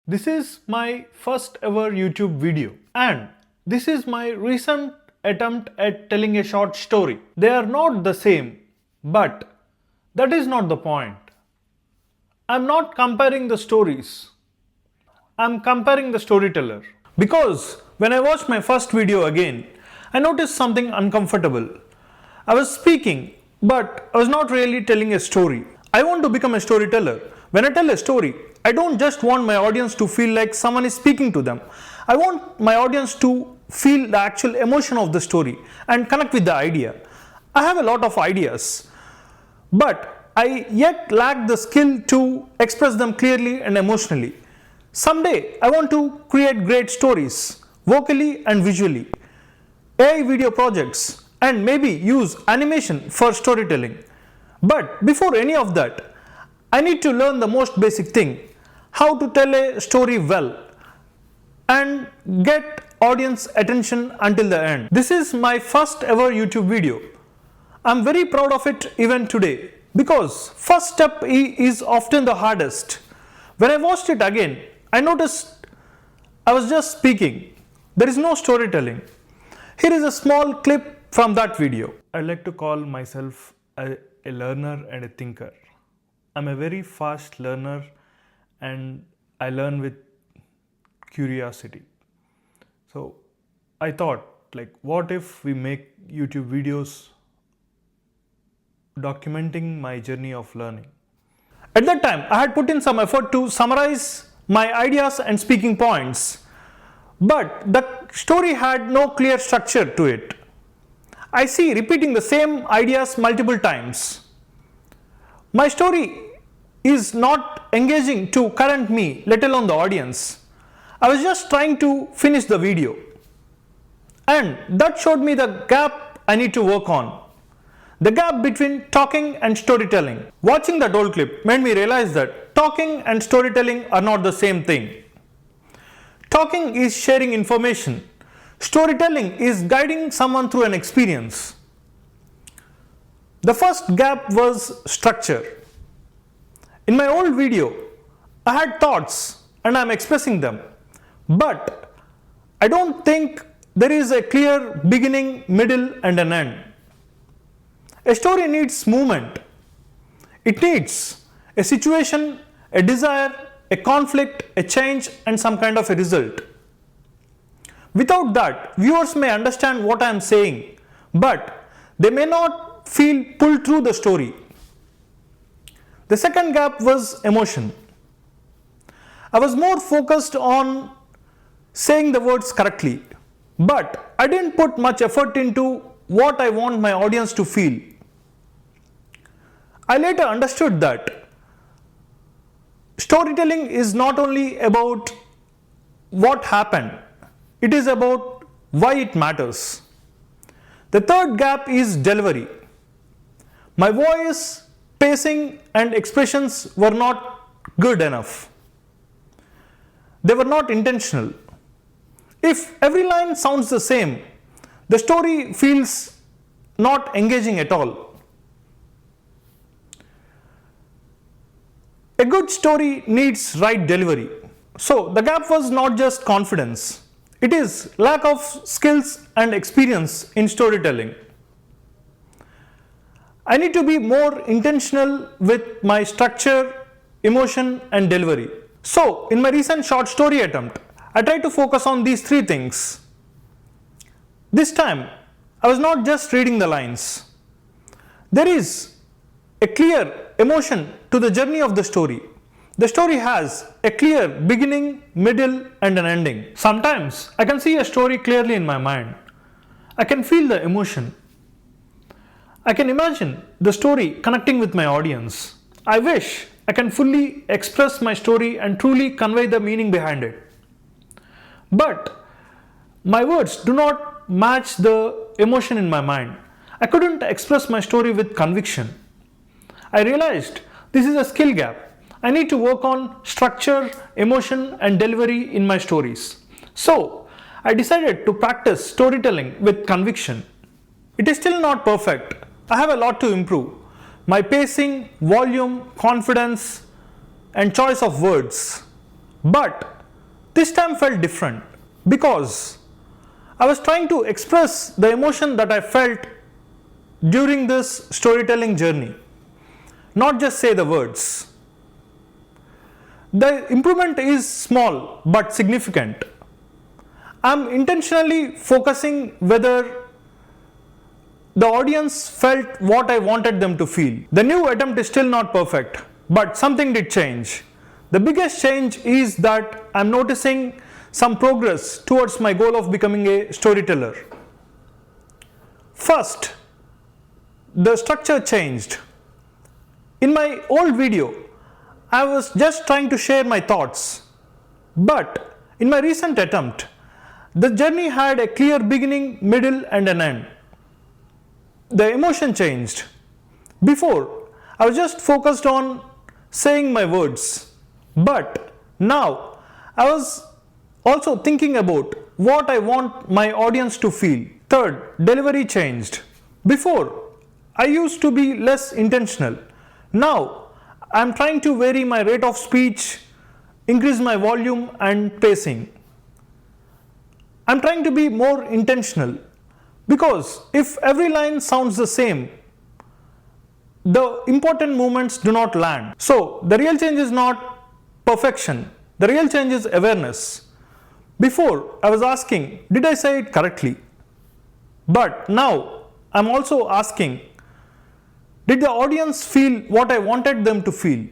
This is my first ever YouTube video and this is my recent attempt at telling a short story. They are not the same, but that is not the point. I'm not comparing the stories. I'm comparing the storyteller. Because when I watched my first video again, I noticed something uncomfortable. I was speaking, but I was not really telling a story. I want to become a storyteller. When I tell a story, I don't just want my audience to feel like someone is speaking to them. I want my audience to feel the actual emotion of the story and connect with the idea. I have a lot of ideas, but I yet lack the skill to express them clearly and emotionally. Someday, I want to create great stories, vocally and visually, AI video projects, and maybe use animation for storytelling. But before any of that, I need to learn the most basic thing, how to tell a story well and get audience attention until the end. This is my first ever YouTube video. I'm very proud of it even today because first step is often the hardest. When I watched it again, I noticed I was just speaking. There is no storytelling. Here is a small clip from that video. I like to call myself a learner and a thinker. I'm a very fast learner and I learn with curiosity. So I thought, like, what if we make YouTube videos documenting my journey of learning? At that time, I had put in some effort to summarize my ideas and speaking points, but the story had no clear structure to it. I see repeating the same ideas multiple times. My story is not engaging to current me, let alone the audience. I was just trying to finish the video. And that showed me the gap I need to work on. The gap between talking and storytelling. Watching that old clip made me realize that talking and storytelling are not the same thing. Talking is sharing information. Storytelling is guiding someone through an experience. The first gap was structure. In my old video, I had thoughts and I'm expressing them, but I don't think there is a clear beginning, middle, and an end. A story needs movement. It needs a situation, a desire, a conflict, a change, and some kind of a result. Without that, viewers may understand what I am saying, but they may not feel pulled through the story. The second gap was emotion. I was more focused on saying the words correctly, but I didn't put much effort into what I want my audience to feel. I later understood that storytelling is not only about what happened, it is about why it matters. The third gap is delivery. My voice, pacing, and expressions were not good enough. They were not intentional. If every line sounds the same, the story feels not engaging at all. A good story needs right delivery. So the gap was not just confidence. It is lack of skills and experience in storytelling. I need to be more intentional with my structure, emotion, and delivery. So in my recent short story attempt, I tried to focus on these three things. This time, I was not just reading the lines. There is a clear emotion to the journey of the story. The story has a clear beginning, middle, and an ending. Sometimes I can see a story clearly in my mind. I can feel the emotion. I can imagine the story connecting with my audience. I wish I can fully express my story and truly convey the meaning behind it. But my words do not match the emotion in my mind. I couldn't express my story with conviction. I realized this is a skill gap. I need to work on structure, emotion, and delivery in my stories. So I decided to practice storytelling with conviction. It is still not perfect. I have a lot to improve. My pacing, volume, confidence, and choice of words. But this time felt different because I was trying to express the emotion that I felt during this storytelling journey, not just say the words. The improvement is small but significant. I'm intentionally focusing whether the audience felt what I wanted them to feel. The new attempt is still not perfect, but something did change. The biggest change is that I'm noticing some progress towards my goal of becoming a storyteller. First, the structure changed. In my old video, I was just trying to share my thoughts. But in my recent attempt, the journey had a clear beginning, middle, and an end. The emotion changed. Before, I was just focused on saying my words. But now, I was also thinking about what I want my audience to feel. Third, delivery changed. Before, I used to be less intentional. Now, I am trying to vary my rate of speech, increase my volume and pacing. I am trying to be more intentional because if every line sounds the same, the important moments do not land. So, the real change is not perfection. The real change is awareness. Before, I was asking, did I say it correctly? But now, I'm also asking, did the audience feel what I wanted them to feel?